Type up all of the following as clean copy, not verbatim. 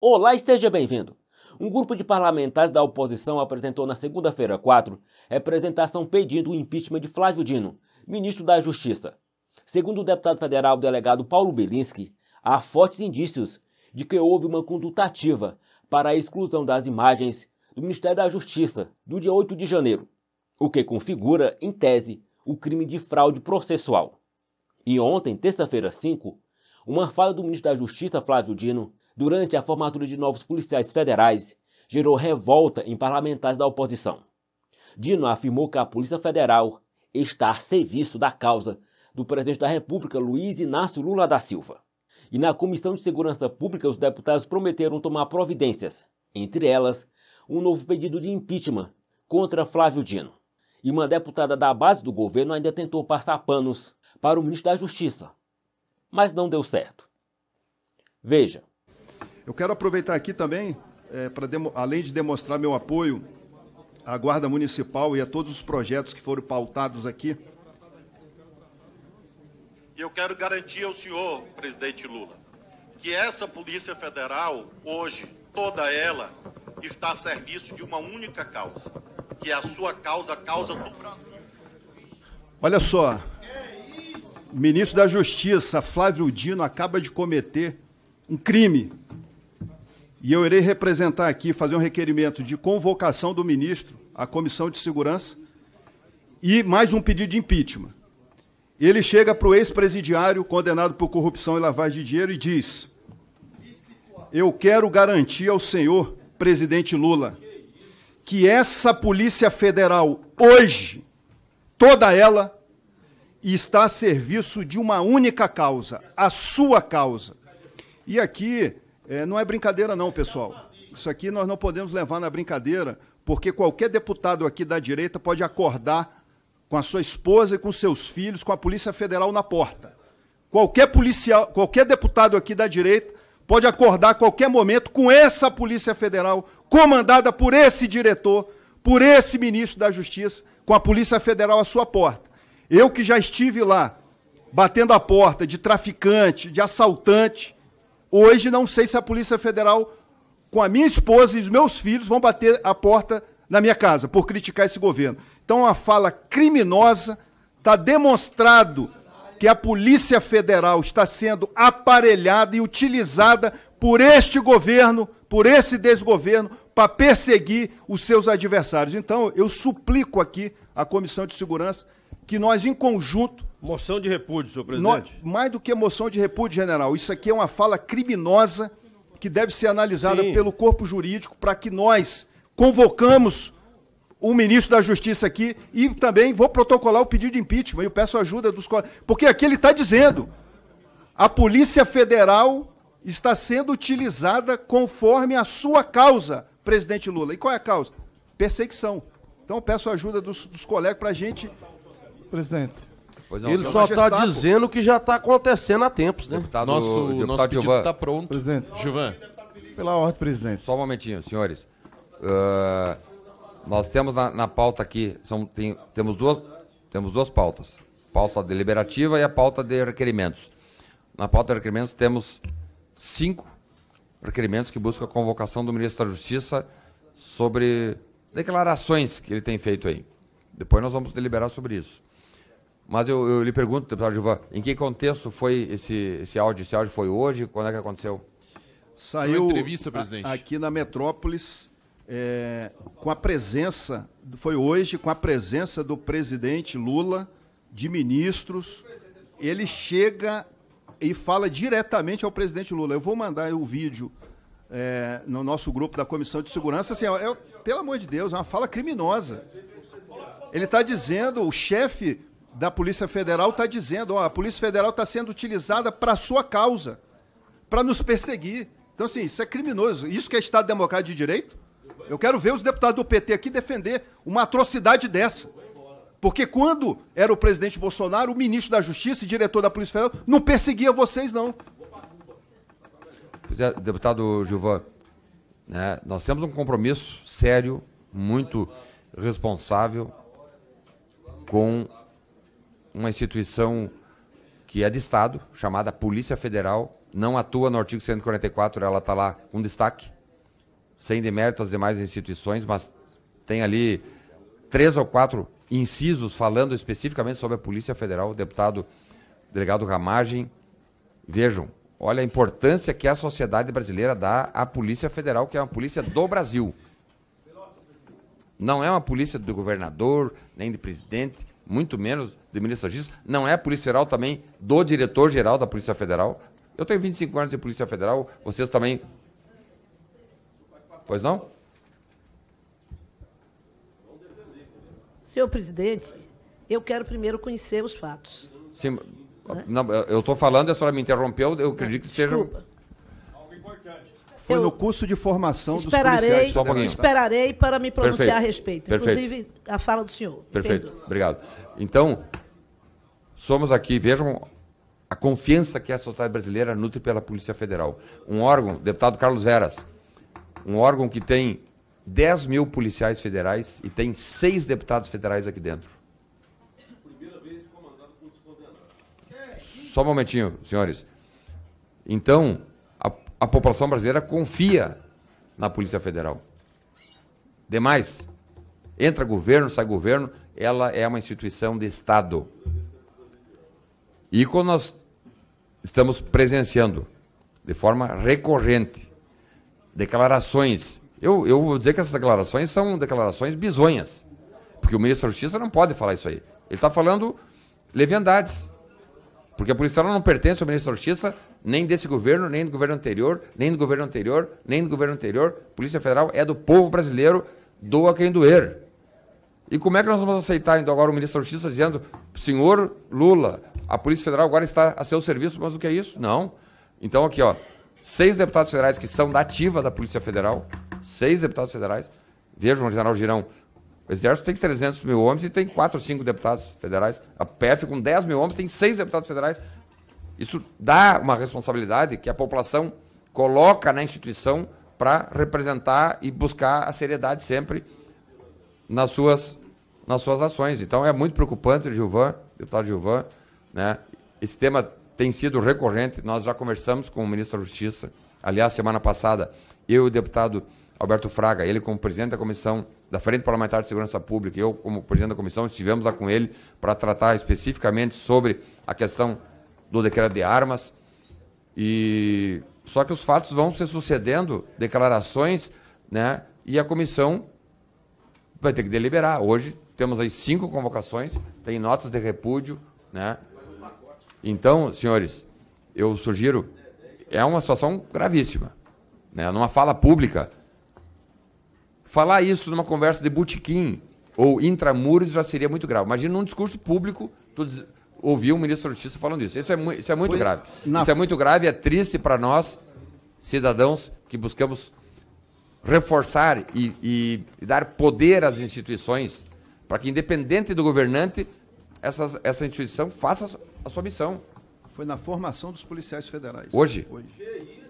Olá e seja bem-vindo! Um grupo de parlamentares da oposição apresentou na segunda-feira, 4, representação pedindo o impeachment de Flávio Dino, ministro da Justiça. Segundo o deputado federal delegado Paulo Bilinski, há fortes indícios de que houve uma conduta ativa para a exclusão das imagens do Ministério da Justiça do dia 8 de janeiro, o que configura, em tese, o crime de fraude processual. E ontem, terça-feira 5, uma fala do ministro da Justiça, Flávio Dino, durante a formatura de novos policiais federais, gerou revolta em parlamentares da oposição. Dino afirmou que a Polícia Federal está a serviço da causa do presidente da República, Luiz Inácio Lula da Silva. E na Comissão de Segurança Pública, os deputados prometeram tomar providências, entre elas, um novo pedido de impeachment contra Flávio Dino. E uma deputada da base do governo ainda tentou passar panos para o ministro da Justiça, mas não deu certo. Veja. Eu quero aproveitar aqui também, além de demonstrar meu apoio à Guarda Municipal e a todos os projetos que foram pautados aqui. E eu quero garantir ao senhor, presidente Lula, que essa Polícia Federal, hoje, toda ela, está a serviço de uma única causa, que é a sua causa, a causa do Brasil. Olha só, o ministro da Justiça, Flávio Dino, acaba de cometer um crime. E eu irei representar aqui, fazer um requerimento de convocação do ministro à Comissão de Segurança e mais um pedido de impeachment. Ele chega para o ex-presidiário condenado por corrupção e lavagem de dinheiro e diz: eu quero garantir ao senhor, presidente Lula, que essa Polícia Federal, hoje, toda ela, está a serviço de uma única causa, a sua causa. E aqui... não é brincadeira não, pessoal. Isso aqui nós não podemos levar na brincadeira, porque qualquer deputado aqui da direita pode acordar com a sua esposa e com seus filhos, com a Polícia Federal na porta. Qualquer deputado aqui da direita pode acordar a qualquer momento com essa Polícia Federal, comandada por esse diretor, por esse ministro da Justiça, com a Polícia Federal à sua porta. Eu que já estive lá, batendo a porta de traficante, de assaltante, hoje não sei se a Polícia Federal, com a minha esposa e os meus filhos, vão bater a porta na minha casa por criticar esse governo. Então, é uma fala criminosa, está demonstrado que a Polícia Federal está sendo aparelhada e utilizada por este governo, por esse desgoverno, para perseguir os seus adversários. Então, eu suplico aqui à Comissão de Segurança que nós, em conjunto... Moção de repúdio, senhor presidente. Mais do que moção de repúdio, general, isso aqui é uma fala criminosa que deve ser analisada pelo corpo jurídico para que nós convocamos o ministro da Justiça aqui e também vou protocolar o pedido de impeachment. Eu peço ajuda dos colegas, porque aqui ele está dizendo: a Polícia Federal está sendo utilizada conforme a sua causa, presidente Lula. E qual é a causa? Perseguição. Então eu peço ajuda dos colegas para a gente... Presidente. Ele só está dizendo que já está acontecendo há tempos, né? Nosso pedido está pronto. Presidente. Gilvan. Pela ordem, presidente. Só um momentinho, senhores. Nós temos na pauta aqui, temos duas pautas. Pauta deliberativa e a pauta de requerimentos. Na pauta de requerimentos temos 5 requerimentos que buscam a convocação do ministro da Justiça sobre declarações que ele tem feito aí. Depois nós vamos deliberar sobre isso. Mas eu lhe pergunto, deputado Gilvan, em que contexto foi esse áudio? Esse áudio foi hoje? Quando é que aconteceu? Saiu entrevista, presidente. Aqui na Metrópolis, com a presença, foi hoje, com a presença do presidente Lula, de ministros. Ele chega e fala diretamente ao presidente Lula. Eu vou mandar o vídeo no nosso grupo da Comissão de Segurança. Assim, pelo amor de Deus, é uma fala criminosa. Ele está dizendo, o chefe da Polícia Federal está dizendo, a Polícia Federal está sendo utilizada para a sua causa, para nos perseguir. Então, assim, isso é criminoso. Isso que é Estado Democrático de Direito? Eu quero ver os deputados do PT aqui defender uma atrocidade dessa. Porque quando era o presidente Bolsonaro, o ministro da Justiça e diretor da Polícia Federal não perseguia vocês, não. Pois é, deputado Gilvan, né, nós temos um compromisso sério, muito responsável com uma instituição que é de Estado, chamada Polícia Federal, não atua no artigo 144, ela está lá com destaque, sem demérito às demais instituições, mas tem ali 3 ou 4 incisos falando especificamente sobre a Polícia Federal, o delegado Ramagem. Vejam, olha a importância que a sociedade brasileira dá à Polícia Federal, que é uma polícia do Brasil. Não é uma polícia do governador, nem do presidente, muito menos do ministro da Justiça. Não é a Polícia Federal também do diretor-geral da Polícia Federal. Eu tenho 25 anos de Polícia Federal, vocês também... Pois não? Senhor presidente, eu quero primeiro conhecer os fatos. Sim, não, eu estou falando, a senhora me interrompeu, eu acredito que seja... Foi no curso de formação dos policiais. Só um pouquinho. Esperarei para me pronunciar a respeito, Perfeito. inclusive a fala do senhor. Perfeito, Pedro. obrigado. Então, somos aqui, vejam a confiança que a sociedade brasileira nutre pela Polícia Federal. Um órgão, deputado Carlos Veras, um órgão que tem 10 mil policiais federais e tem 6 deputados federais aqui dentro. Só um momentinho, senhores. Então, a população brasileira confia na Polícia Federal. Demais, entra governo, sai governo, ela é uma instituição de Estado. E quando nós estamos presenciando, de forma recorrente, declarações, eu vou dizer que essas declarações são declarações bizonhas, porque o ministro da Justiça não pode falar isso aí. Ele está falando leviandades, porque a Polícia Federal não pertence ao ministro da Justiça, nem desse governo, nem do governo anterior, nem do governo anterior, nem do governo anterior. A Polícia Federal é do povo brasileiro, doa quem doer. E como é que nós vamos aceitar então, agora o ministro da Justiça dizendo, senhor Lula, a Polícia Federal agora está a seu serviço, mas o que é isso? Não. Então aqui, ó, 6 deputados federais que são da ativa da Polícia Federal, 6 deputados federais, vejam, general Girão, o Exército tem 300 mil homens e tem 4 ou 5 deputados federais, a PF com 10 mil homens tem 6 deputados federais. Isso dá uma responsabilidade que a população coloca na instituição para representar e buscar a seriedade sempre nas suas ações. Então é muito preocupante, deputado Gilvan, né? Esse tema tem sido recorrente, nós já conversamos com o ministro da Justiça, aliás, semana passada, eu e o deputado Alberto Fraga, ele como presidente da Comissão da Frente Parlamentar de Segurança Pública, eu como presidente da comissão, estivemos lá com ele para tratar especificamente sobre a questão do decreto de armas, e só que os fatos vão se sucedendo, declarações, né? E a comissão vai ter que deliberar. Hoje temos aí 5 convocações, tem notas de repúdio, né? Então, senhores, eu sugiro, é uma situação gravíssima, né? Numa fala pública, falar isso numa conversa de botequim ou intramuros já seria muito grave. Imagina num discurso público, ouvir o ministro da Justiça falando isso. Isso é muito grave. Isso é muito grave, é triste para nós, cidadãos, que buscamos reforçar e dar poder às instituições, para que, independente do governante, essa instituição faça a sua missão. Foi na formação dos policiais federais. Hoje?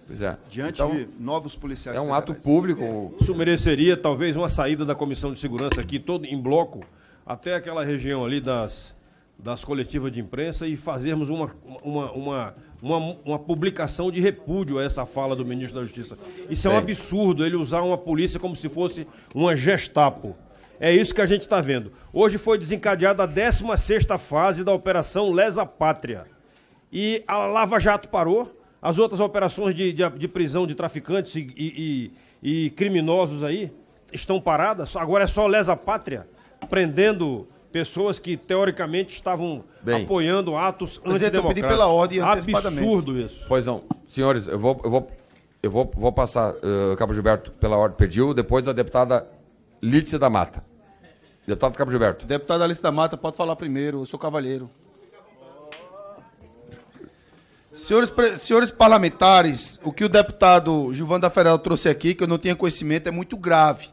Pois é. Diante então, de novos policiais federais. É um federais. ato público. Isso mereceria, talvez, uma saída da Comissão de Segurança aqui, todo em bloco, até aquela região ali das coletivas de imprensa e fazermos uma publicação de repúdio a essa fala do ministro da Justiça. Isso é um absurdo, ele usar uma polícia como se fosse uma Gestapo. É isso que a gente está vendo. Hoje foi desencadeada a 16ª fase da Operação Lesa Pátria. E a Lava Jato parou, as outras operações de prisão de traficantes e criminosos aí estão paradas, agora é só Lesa Pátria, prendendo pessoas que teoricamente estavam apoiando atos antidemocráticos. Eu pedi pela ordem antecipadamente. Absurdo isso. Pois não. Senhores, eu vou passar, Cabo Gilberto, pela ordem pediu, depois a deputada Lídice da Mata. Deputado Cabo Gilberto. Deputada Lídice da Mata, pode falar primeiro, eu sou cavalheiro. Senhores parlamentares, o que o deputado Gilvan da Federal trouxe aqui, que eu não tinha conhecimento, é muito grave.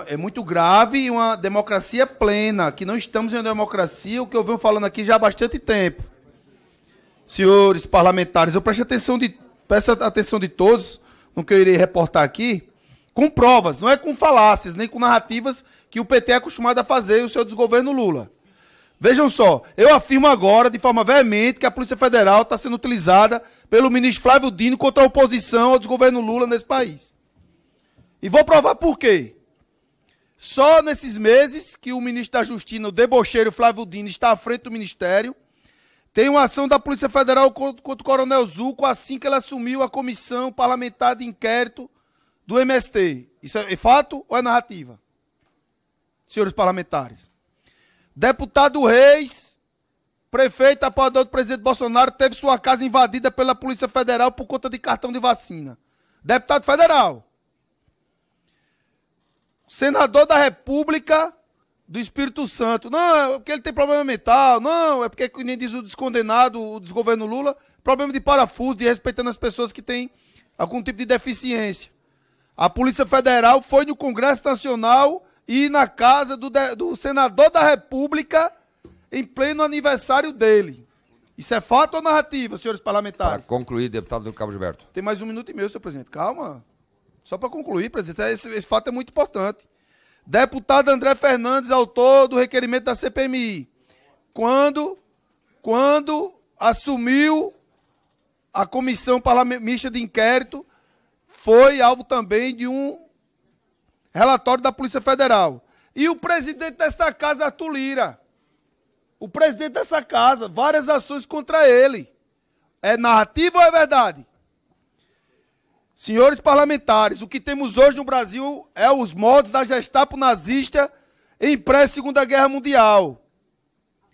É muito grave e uma democracia plena, que não estamos em uma democracia, o que eu venho falando aqui já há bastante tempo. Senhores parlamentares, eu peço a atenção de todos no que eu irei reportar aqui, com provas, não é com falácias, nem com narrativas que o PT é acostumado a fazer e o seu desgoverno Lula. Vejam só, eu afirmo agora, de forma veemente, que a Polícia Federal está sendo utilizada pelo ministro Flávio Dino contra a oposição ao desgoverno Lula nesse país. E vou provar por quê. Só nesses meses que o ministro da Justiça, o debocheiro Flávio Dino, está à frente do ministério, tem uma ação da Polícia Federal contra o Coronel Zuco assim que ele assumiu a comissão parlamentar de inquérito do MST. Isso é fato ou é narrativa? Senhores parlamentares. Deputado Reis, prefeito apoiador do presidente Bolsonaro, teve sua casa invadida pela Polícia Federal por conta de cartão de vacina. Deputado federal. Senador da República do Espírito Santo. Não, é porque ele tem problema mental. Não, é porque, nem diz o descondenado, o desgoverno Lula, problema de parafuso, de respeitando as pessoas que têm algum tipo de deficiência. A Polícia Federal foi no Congresso Nacional e na casa do senador da República em pleno aniversário dele. Isso é fato ou narrativa, senhores parlamentares? Para concluir, deputado do Cabo Gilberto. Tem mais 1 minuto e meio, senhor presidente. Calma. Só para concluir, presidente, esse fato é muito importante. Deputado André Fernandes, autor do requerimento da CPMI, quando assumiu a comissão mista de inquérito, foi alvo também de um relatório da Polícia Federal. E o presidente desta casa, Arthur Lira, o presidente dessa casa, várias ações contra ele. É narrativa ou é verdade? Senhores parlamentares, o que temos hoje no Brasil é os moldes da Gestapo nazista em pré-Segunda Guerra Mundial.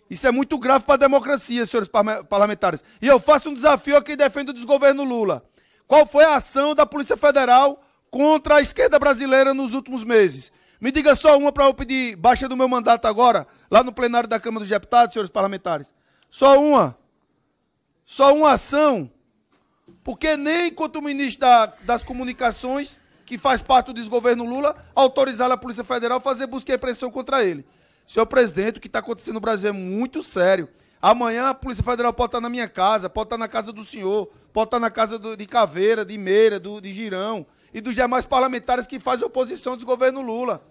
Isso é muito grave para a democracia, senhores parlamentares. E eu faço um desafio a quem defende o desgoverno Lula. Qual foi a ação da Polícia Federal contra a esquerda brasileira nos últimos meses? Me diga só uma para eu pedir baixa do meu mandato agora, lá no plenário da Câmara dos Deputados, senhores parlamentares. Só uma. Só uma ação. Porque nem enquanto o ministro das Comunicações, que faz parte do desgoverno Lula, autorizaram a Polícia Federal a fazer busca e apreensão contra ele. Senhor presidente, o que está acontecendo no Brasil é muito sério. Amanhã a Polícia Federal pode estar na minha casa, pode estar na casa do senhor, pode estar na casa de Caveira, de Meira, de Girão e dos demais parlamentares que fazem oposição ao desgoverno Lula.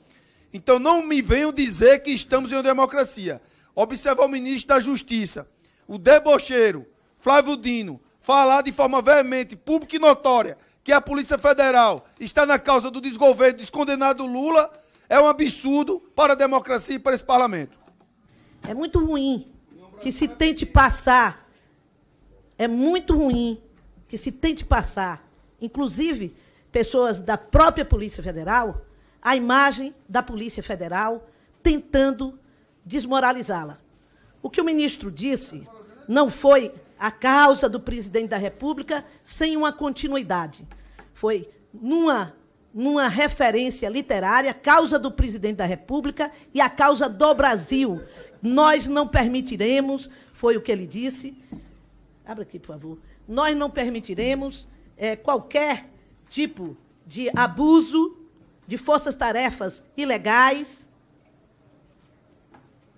Então não me venham dizer que estamos em uma democracia. Observar o ministro da Justiça, o debocheiro, Flávio Dino, falar de forma veemente, pública e notória, que a Polícia Federal está na causa do desgoverno descondenado Lula, é um absurdo para a democracia e para esse parlamento. É muito ruim que se tente passar, inclusive pessoas da própria Polícia Federal, a imagem da Polícia Federal tentando desmoralizá-la. O que o ministro disse não foi a causa do presidente da República sem uma continuidade. Foi numa referência literária, causa do presidente da República e a causa do Brasil. Nós não permitiremos, foi o que ele disse. Abra aqui, por favor. Nós não permitiremos qualquer tipo de abuso de forças-tarefas ilegais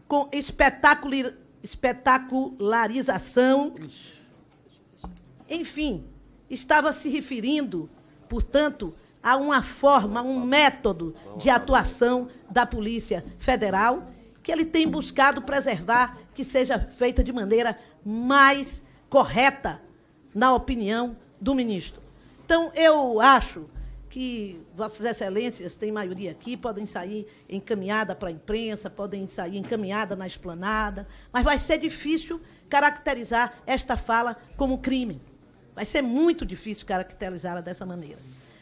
com espetacularização. Enfim, estava se referindo, portanto, a uma forma, a um método de atuação da Polícia Federal que ele tem buscado preservar que seja feita de maneira mais correta, na opinião do ministro. Então, eu acho que Vossas Excelências têm maioria aqui, podem sair encaminhada para a imprensa, podem sair encaminhada na esplanada, mas vai ser difícil caracterizar esta fala como crime. Vai ser muito difícil caracterizá-la dessa maneira.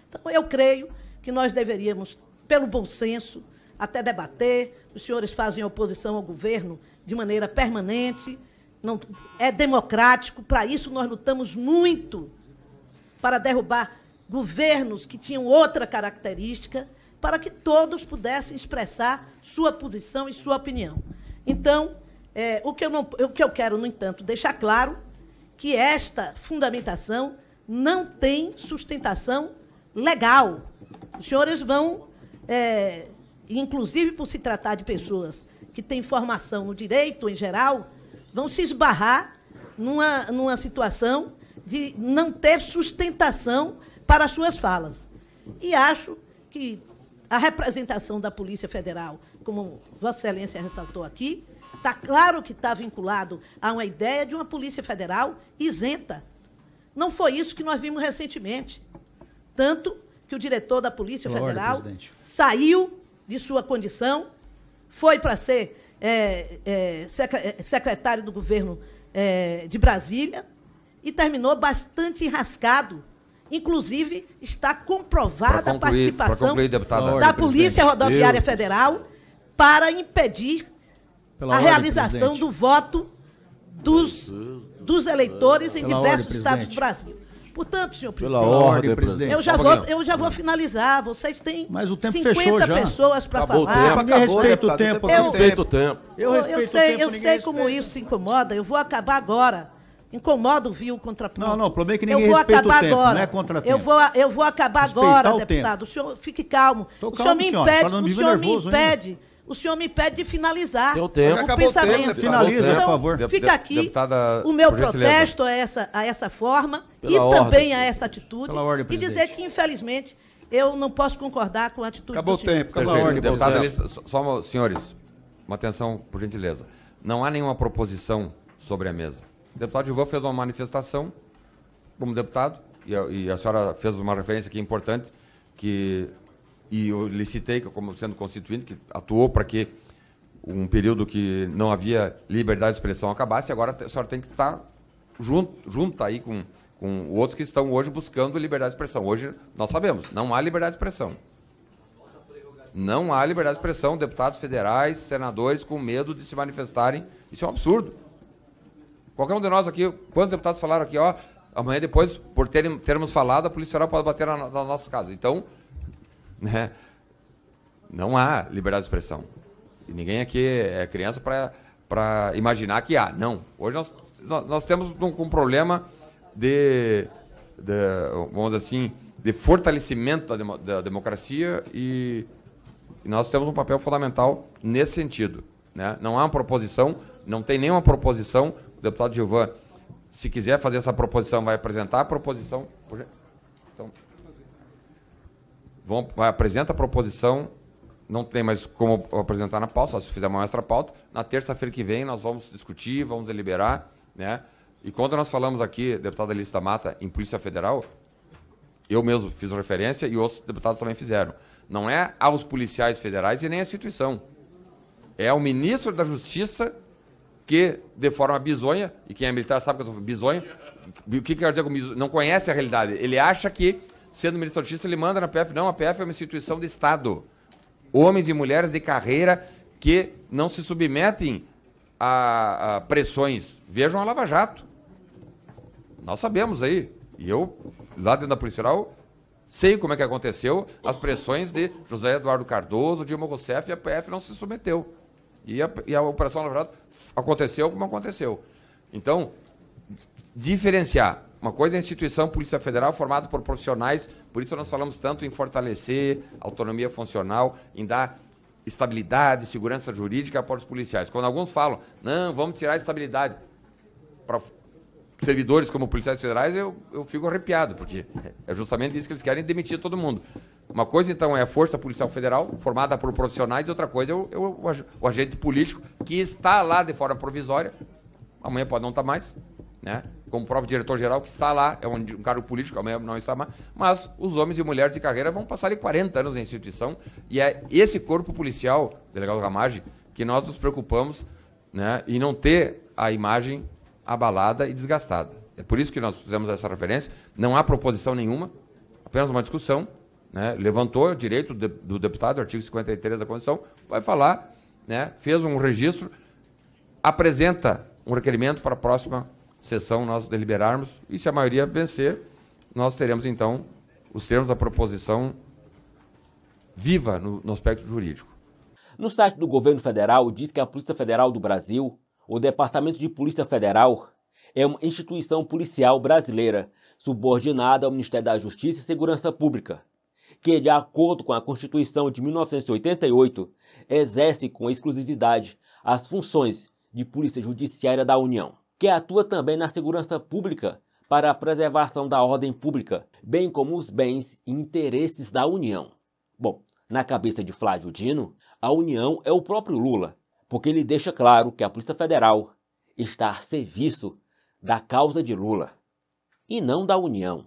Então, eu creio que nós deveríamos, pelo bom senso, até debater. Os senhores fazem oposição ao governo de maneira permanente, não, é democrático, para isso nós lutamos muito para derrubar governos que tinham outra característica, para que todos pudessem expressar sua posição e sua opinião. Então, o que eu quero, no entanto, deixar claro que esta fundamentação não tem sustentação legal. Os senhores vão, inclusive por se tratar de pessoas que têm formação no direito em geral, vão se esbarrar numa situação de não ter sustentação para as suas falas. E acho que a representação da Polícia Federal, como Vossa Excelência ressaltou aqui, está claro que está vinculado a uma ideia de uma Polícia Federal isenta. Não foi isso que nós vimos recentemente. Tanto que o diretor da Polícia Federal saiu de sua condição, foi para ser secretário do governo de Brasília e terminou bastante enrascado. Inclusive, está comprovada a participação da Polícia Rodoviária Federal para impedir a realização do voto dos eleitores em diversos estados do Brasil. Portanto, senhor presidente, eu já vou finalizar. Vocês têm 50 pessoas para falar. Ninguém respeita o tempo. Eu sei como isso incomoda. Eu vou acabar agora. Incomoda o vil contraponto. Não, o problema é que ninguém respeita o tempo, não é contratempo. Eu vou acabar agora, deputado. O senhor fique calmo. O senhor me impede. O senhor me impede de finalizar o pensamento. Finaliza, por favor. Então, fica aqui o meu protesto a essa forma e também a essa atitude. E dizer que, infelizmente, eu não posso concordar com a atitude do senhor. Acabou o tempo, acabou a ordem. Só, senhores, uma atenção, por gentileza. Não há nenhuma proposição sobre a mesa. O deputado Gilvan fez uma manifestação como deputado, e a senhora fez uma referência aqui importante, e eu licitei como sendo constituinte, que atuou para que um período que não havia liberdade de expressão acabasse, agora a senhora tem que estar junto aí com outros que estão hoje buscando liberdade de expressão. Hoje, nós sabemos, não há liberdade de expressão. Não há liberdade de expressão, deputados federais, senadores com medo de se manifestarem. Isso é um absurdo. Qualquer um de nós aqui, quantos deputados falaram aqui, amanhã depois, por termos falado, a Polícia Federal pode bater nas nossas casas. Então, né, não há liberdade de expressão. E ninguém aqui é criança para imaginar que há. Não. Hoje nós temos um problema vamos dizer assim, de fortalecimento da democracia e nós temos um papel fundamental nesse sentido. Né? Não há uma proposição, não tem nenhuma proposição. O deputado Gilvan, se quiser fazer essa proposição, vai apresentar a proposição. Então, apresenta a proposição, não tem mais como apresentar na pauta, só se fizer uma extra pauta. Na terça-feira que vem nós vamos discutir, vamos deliberar, né? E quando nós falamos aqui, deputada Alice da Mata, em Polícia Federal, eu mesmo fiz referência e outros deputados também fizeram. Não é aos policiais federais e nem à instituição. É ao ministro da Justiça que, de forma bizonha, e quem é militar sabe que eu estou bizonho, o que quer dizer com bizonho? Não conhece a realidade. Ele acha que, sendo ministro da Justiça, ele manda na PF. Não, a PF é uma instituição de Estado. Homens e mulheres de carreira que não se submetem a pressões. Vejam a Lava Jato. Nós sabemos aí, e eu, lá dentro da Polícia Federal, sei como é que aconteceu as pressões de José Eduardo Cardoso, Dilma Rousseff, e a PF não se submeteu. E a Operação Lava Jato aconteceu como aconteceu. Então, diferenciar. Uma coisa é a instituição Polícia Federal formada por profissionais, por isso nós falamos tanto em fortalecer autonomia funcional, em dar estabilidade, segurança jurídica para os policiais. Quando alguns falam, não, vamos tirar a estabilidade para servidores como policiais federais, eu fico arrepiado, porque é justamente isso que eles querem, demitir todo mundo. Uma coisa, então, é a Força Policial Federal, formada por profissionais, e outra coisa é o agente político, que está lá de forma provisória, amanhã pode não estar mais, né? Como o próprio diretor-geral, que está lá, é um cargo político, amanhã não está mais, mas os homens e mulheres de carreira vão passar 40 anos na instituição, e é esse corpo policial, delegado Ramage, que nós nos preocupamos, né, em não ter a imagem abalada e desgastada. É por isso que nós fizemos essa referência. Não há proposição nenhuma, apenas uma discussão, né? Levantou o direito do deputado, artigo 53 da Constituição, vai falar, né? Fez um registro, apresenta um requerimento para a próxima sessão nós deliberarmos, e se a maioria vencer, nós teremos, então, os termos da proposição viva no aspecto jurídico. No site do governo federal diz que a Polícia Federal do Brasil, o Departamento de Polícia Federal, é uma instituição policial brasileira subordinada ao Ministério da Justiça e Segurança Pública, que, de acordo com a Constituição de 1988, exerce com exclusividade as funções de Polícia Judiciária da União, que atua também na segurança pública para a preservação da ordem pública, bem como os bens e interesses da União. Bom, na cabeça de Flávio Dino, a União é o próprio Lula, porque ele deixa claro que a Polícia Federal está a serviço da causa de Lula. e não da União.